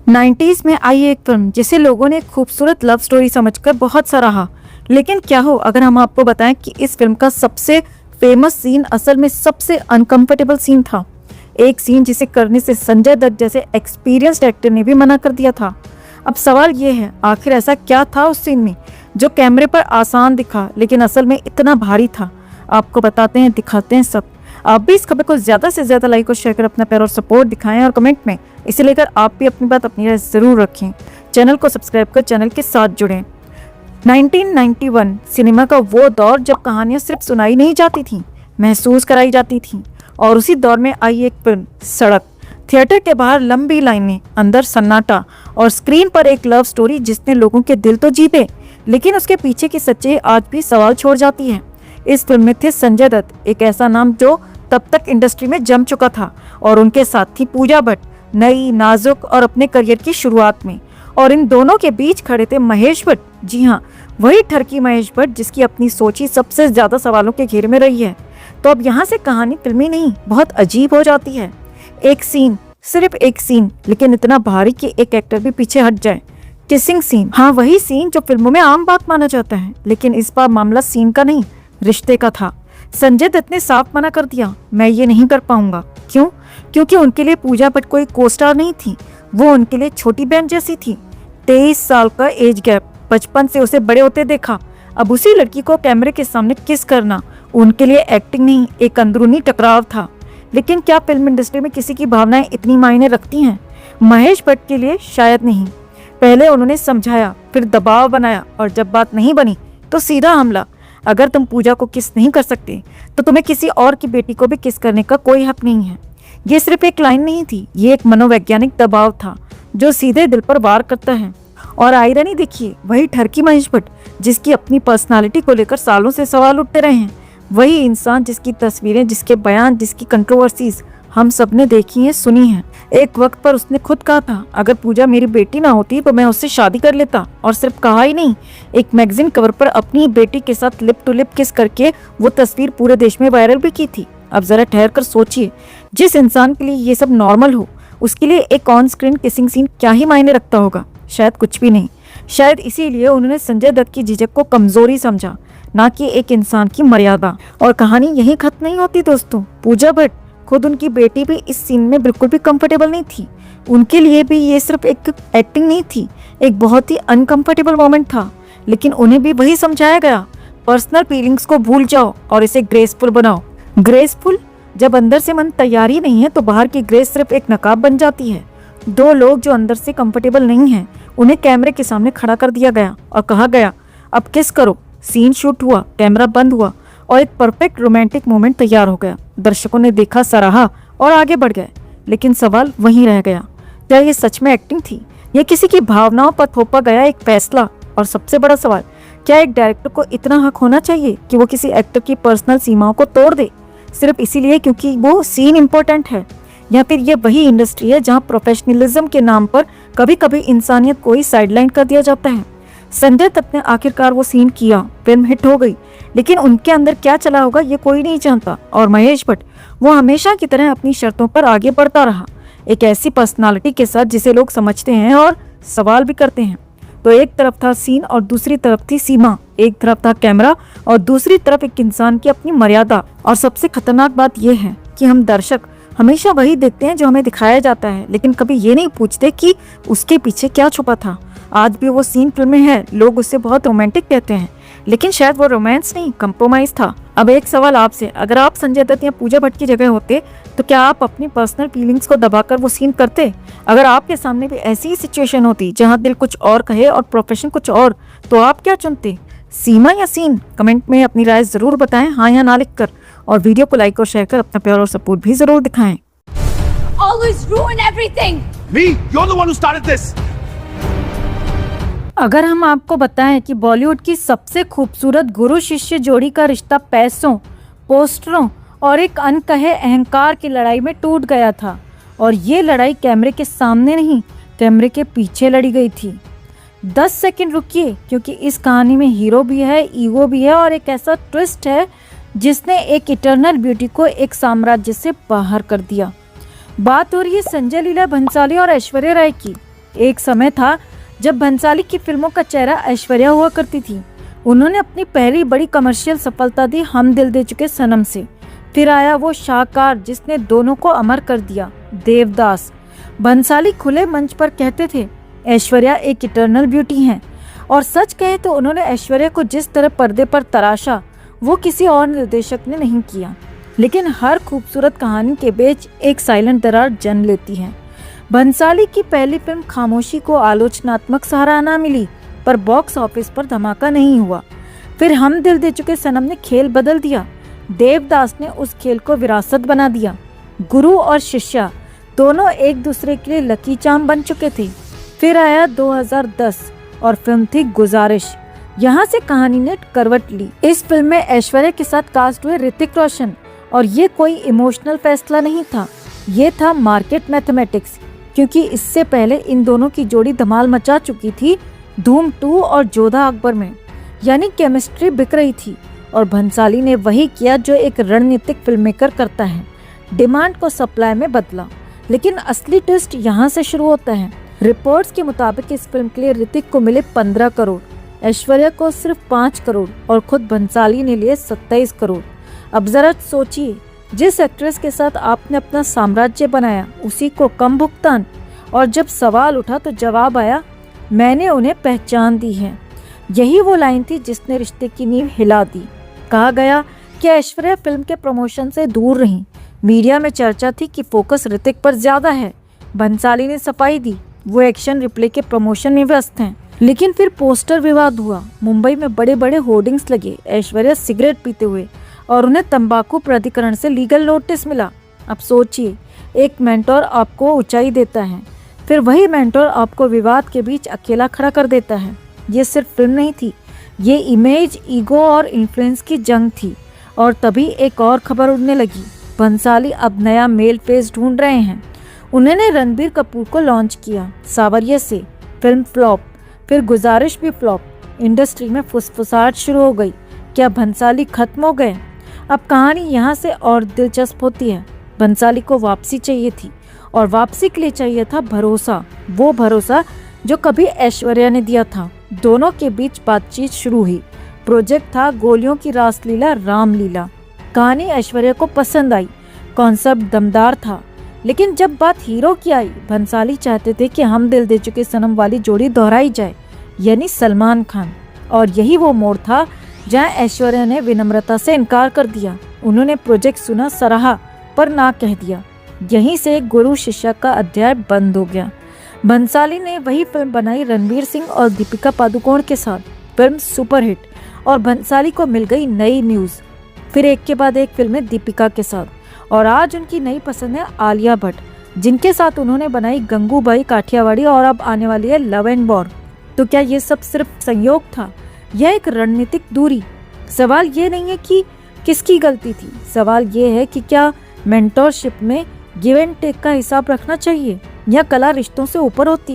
90s में आई एक film जिसे लोगों ने खूबसूरत लव स्टोरी समझकर बहुत सराहा। लेकिन क्या हो अगर हम आपको बताएं कि इस फिल्म का सबसे फेमस सीन असल में सबसे अनकंफर्टेबल सीन था। एक सीन जिसे करने से संजय दत्त जैसे एक्सपीरियंस्ड एक्टर ने भी मना कर दिया था। अब सवाल ये है, आखिर ऐसा क्या था उस सीन में जो कैमरे पर आसान दिखा लेकिन असल में इतना भारी था। आपको बताते हैं, दिखाते हैं सब। आप भी इस खबर को ज्यादा से ज्यादा लाइक और शेयर कर अपना प्यार और सपोर्ट दिखाएं और कमेंट में इसे लेकर आप भी अपनी बात अपनी राय जरूर रखें। चैनल को सब्सक्राइब कर चैनल के साथ जुड़ें। 1991 सिनेमा का वो दौर जब कहानियां सिर्फ सुनाई नहीं जाती थीं, महसूस कराई जाती थीं। और उसी दौर में आई एक फिल्म सड़क। थिएटर के बाहर लंबी लाइनें, अंदर सन्नाटा और स्क्रीन पर एक लव स्टोरी जिसने लोगों के दिल तो जीते लेकिन उसके पीछे की सच्चाई आज भी सवाल छोड़ जाती है। इस फिल्म में थे संजय दत्त, एक ऐसा नाम जो तब तक इंडस्ट्री में जम चुका था, और उनके साथ थी पूजा भट्ट, नई, नाजुक और अपने करियर की शुरुआत में। और इन दोनों के बीच खड़े थे महेश भट्ट। जी हाँ, वही ठरकी महेश भट्ट जिसकी अपनी सोच ही सबसे ज्यादा सवालों के घेरे में रही है। तो अब यहाँ से कहानी फिल्मी नहीं, बहुत अजीब हो जाती है। एक सीन, सिर्फ एक सीन, लेकिन इतना भारी कि एक एक्टर भी पीछे हट जाए। Kissing scene. हाँ, वही सीन जो फिल्मों में आम बात माना जाता है, लेकिन इस बार मामला सीन का नहीं, रिश्ते का था। संजय दत्त ने साफ मना कर दिया, मैं ये नहीं कर पाऊंगा। क्यों? क्योंकि उनके लिए पूजा भट्ट कोई को स्टार नहीं थी, वो उनके लिए छोटी बहन जैसी थी। 23 साल का एज गैप, बचपन से उसे बड़े होते देखा। अब उसी लड़की को कैमरे के सामने किस करना उनके लिए एक्टिंग नहीं, एक अंदरूनी टकराव था। लेकिन क्या फिल्म इंडस्ट्री में किसी की भावनाएं इतनी मायने रखती हैं? महेश भट्ट के लिए शायद नहीं। पहले उन्होंने समझाया, फिर दबाव बनाया, और जब बात नहीं बनी तो सीधा हमला। अगर तुम पूजा को किस नहीं कर सकते तो तुम्हें किसी और की बेटी को भी किस करने का कोई हक नहीं है। ये सिर्फ एक लाइन नहीं थी, ये एक मनोवैज्ञानिक दबाव था जो सीधे दिल पर वार करता है। और आयरनी देखिए, वही ठरकी महेश भट्ट जिसकी अपनी पर्सनालिटी को लेकर सालों से सवाल उठते रहे हैं, वही इंसान जिसकी तस्वीरें, जिसके बयान, जिसकी कंट्रोवर्सीज हम सब ने देखी हैं, सुनी हैं। एक वक्त पर उसने खुद कहा था, अगर पूजा मेरी बेटी ना होती तो मैं उससे शादी कर लेता। और सिर्फ कहा ही नहीं, एक मैगजीन कवर पर अपनी बेटी के साथ लिप टू लिप किस करके वो तस्वीर पूरे देश में वायरल भी की थी। अब जरा ठहर कर सोचिए, जिस इंसान के लिए ये सब नॉर्मल हो, उसके लिए एक ऑन स्क्रीन किसिंग सीन क्या ही मायने रखता होगा? शायद कुछ भी नहीं। शायद इसीलिए उन्होंने संजय दत्त की झिझक को कमजोरी समझा, ना कि एक इंसान की मर्यादा। और कहानी यही खत्म नहीं होती दोस्तों। पूजा भट्ट, खुद उनकी बेटी भी इस सीन में बिल्कुल भी कंफर्टेबल नहीं थी। उनके लिए भी ये सिर्फ एक एक्टिंग नहीं थी, एक बहुत ही अनकंफर्टेबल मोमेंट था। लेकिन उन्हें भी वही समझाया गया, पर्सनल फीलिंग्स को भूल जाओ और इसे ग्रेसफुल बनाओ। ग्रेसफुल? जब अंदर से मन तैयार ही नहीं है तो बाहर की ग्रेस सिर्फ एक नकाब बन जाती है। दो लोग जो अंदर से कंफर्टेबल नहीं हैं, उन्हें कैमरे के सामने खड़ा कर दिया गया और कहा गया, अब किस करो। सीन शूट हुआ, कैमरा बंद हुआ और एक परफेक्ट रोमांटिक मोमेंट तैयार हो गया। दर्शकों ने देखा, सराहा और आगे बढ़ गए। लेकिन सवाल वहीं रह गया, क्या ये सच में एक्टिंग थी या किसी की भावनाओं पर थोपा गया एक फैसला? और सबसे बड़ा सवाल, क्या एक डायरेक्टर को इतना हक होना चाहिए कि वो किसी एक्टर की पर्सनल सीमाओं को तोड़ दे सिर्फ इसीलिए क्योंकि वो सीन इम्पोर्टेंट है? या फिर ये वही इंडस्ट्री है जहाँ प्रोफेशनलिज्म के नाम पर कभी कभी इंसानियत को ही साइडलाइन कर दिया जाता है? संजय दत्त ने आखिरकार वो सीन किया, फिल्म हिट हो गई, लेकिन उनके अंदर क्या चला होगा ये कोई नहीं जानता। और महेश भट्ट, वो हमेशा की तरह अपनी शर्तों पर आगे बढ़ता रहा, एक ऐसी पर्सनालिटी के साथ जिसे लोग समझते हैं और सवाल भी करते हैं। तो एक तरफ था सीन और दूसरी तरफ थी सीमा, एक तरफ था कैमरा और दूसरी तरफ एक इंसान की अपनी मर्यादा। और सबसे खतरनाक बात यह है कि हम दर्शक हमेशा वही देखते हैं जो हमें दिखाया जाता है, लेकिन कभी ये नहीं पूछते कि उसके पीछे क्या छुपा था। आज भी वो सीन फिल्में हैं, लोग उसे बहुत रोमांटिक कहते हैं, लेकिन शायद वो रोमांस नहीं, कंप्रोमाइज था। अब एक सवाल आपसे, अगर आप संजय दत्त या पूजा भट्ट की जगह होते तो क्या आप अपनी पर्सनल फीलिंग्स को दबाकर वो सीन करते? अगर आपके सामने भी ऐसी ही सिचुएशन होती जहां दिल कुछ और कहे और प्रोफेशन कुछ और, तो आप क्या चुनते, सीमा या सीन? कमेंट में अपनी राय जरूर बताएं, हाँ या ना लिखकर। और वीडियो को लाइक और शेयर कर अपना प्यार और सपोर्ट भी जरूर दिखाएं। Always ruin everything. Me? You're the one who started this. अगर हम आपको बताएं कि बॉलीवुड की सबसे खूबसूरत गुरु शिष्य जोड़ी का रिश्ता पैसों, पोस्टरों और एक अनकहे अहंकार की लड़ाई में टूट गया था, और ये लड़ाई कैमरे के सामने नहीं, कैमरे के पीछे लड़ी गई थी। 10 सेकंड रुकिए, क्योंकि इस कहानी में हीरो भी है, ईगो भी है और एक ऐसा ट्विस्ट है जिसने एक इटर्नल ब्यूटी को एक साम्राज्य से बाहर कर दिया। बात हो रही है संजय लीला भंसाली और ऐश्वर्या राय की। एक समय था जब भंसाली की फिल्मों का चेहरा ऐश्वर्या हुआ करती थी। उन्होंने अपनी पहली बड़ी कमर्शियल सफलता दी हम दिल दे चुके सनम से। फिर आया वो शाहकार जिसने दोनों को अमर कर दिया, देवदास। भंसाली खुले मंच पर कहते थे ऐश्वर्या एक इटर्नल ब्यूटी है, और सच कहे तो उन्होंने ऐश्वर्या को जिस तरह पर्दे पर तराशा वो किसी और निर्देशक ने नहीं किया। लेकिन हर खूबसूरत कहानी के बीच एक साइलेंट दरार जन्म लेती है। भंसाली की पहली फिल्म खामोशी को आलोचनात्मक सराहना मिली, पर बॉक्स ऑफिस पर धमाका नहीं हुआ। फिर हम दिल दे चुके सनम ने खेल बदल दिया। देवदास ने उस खेल को विरासत बना दिया। गुरु और शिष्या दोनों एक दूसरे के लिए लकी चार्म बन चुके थे। फिर आया 2010 और फिल्म थी गुजारिश। यहाँ से कहानी ने करवट ली। इस फिल्म में ऐश्वर्या के साथ कास्ट हुए ऋतिक रोशन, और ये कोई इमोशनल फैसला नहीं था, ये था मार्केट मैथमेटिक्स। क्योंकि इससे पहले इन दोनों की जोड़ी धमाल मचा चुकी थी धूम 2 और जोधा अकबर में, यानी केमिस्ट्री बिक रही थी। और भंसाली ने वही किया जो एक रणनीतिक फिल्ममेकर करता है, डिमांड को सप्लाई में बदला। लेकिन असली ट्विस्ट यहाँ से शुरू होता है। रिपोर्ट्स के मुताबिक इस फिल्म के लिए ऋतिक को मिले 15 करोड़, ऐश्वर्या को सिर्फ 5 करोड़ और खुद भंसाली ने लिए 27 करोड़। अब जरा सोचिए, जिस एक्ट्रेस के साथ आपने अपना साम्राज्य बनाया उसी को कम भुगतान, और जब सवाल उठा तो जवाब आया मैंने उन्हें पहचान दी है। यही वो लाइन थी जिसने रिश्ते की नींव हिला दी। कहा गया कि ऐश्वर्या फिल्म के प्रमोशन से दूर रहीं। मीडिया में चर्चा थी कि फोकस ऋतिक पर ज्यादा है। भंसाली ने सफाई दी, वो एक्शन रिप्ले के प्रमोशन में व्यस्त हैं। लेकिन फिर पोस्टर विवाद हुआ, मुंबई में बड़े बड़े होर्डिंग्स लगे ऐश्वर्या सिगरेट पीते हुए, और उन्हें तंबाकू प्राधिकरण से लीगल नोटिस मिला। अब सोचिए, एक मेंटोर आपको ऊंचाई देता है, फिर वही मेंटोर आपको विवाद के बीच अकेला खड़ा कर देता है। ये सिर्फ फिल्म नहीं थी, ये इमेज, ईगो और इन्फ्लुएंस की जंग थी। और तभी एक और खबर उड़ने लगी, भंसाली अब नया मेल फेस ढूंढ रहे हैं। उन्होंने रणबीर कपूर को लॉन्च किया सावरिया से, फिल्म फ्लॉप, फिर गुजारिश भी फ्लॉप। इंडस्ट्री में फुसफुसाहट शुरू हो गई, क्या भंसाली खत्म हो गए? अब कहानी यहाँ से और दिलचस्प होती है। भंसाली को वापसी चाहिए थी, और वापसी के लिए चाहिए था भरोसा, वो भरोसा जो कभी ऐश्वर्या ने दिया था। दोनों के बीच बातचीत शुरू हुई। प्रोजेक्ट था गोलियों की रासलीला रामलीला। कहानी ऐश्वर्या को पसंद आई, कॉन्सेप्ट दमदार था, लेकिन जब बात हीरो की आई, भंसाली चाहते थे कि हम दिल दे चुके सनम वाली जोड़ी दोहराई जाए, यानी सलमान खान। और यही वो मोड़ था जहां ऐश्वर्या ने विनम्रता से इनकार कर दिया। उन्होंने प्रोजेक्ट सुना, सराहा, पर ना कह दिया। यहीं से गुरु शिष्या का अध्याय बंद हो गया। भंसाली ने वही फिल्म बनाई रणवीर सिंह और दीपिका पादुकोण के साथ, फिल्म सुपरहिट, और भंसाली को मिल गई नई न्यूज़। फिर एक के बाद एक फिल्में दीपिका के साथ, और आज उनकी नई पसंद है आलिया भट्ट, जिनके साथ उन्होंने बनाई गंगूबाई काठियावाड़ी, और अब आने वाली है लव एंड वॉर। तो क्या ये सब सिर्फ संयोग था, यह एक रणनीतिक दूरी? सवाल ये नहीं है कि किसकी गलती थी, सवाल ये है कि क्या मेंटोरशिप में गिव एंड टेक का हिसाब रखना चाहिए, या कला रिश्तों से ऊपर होती है?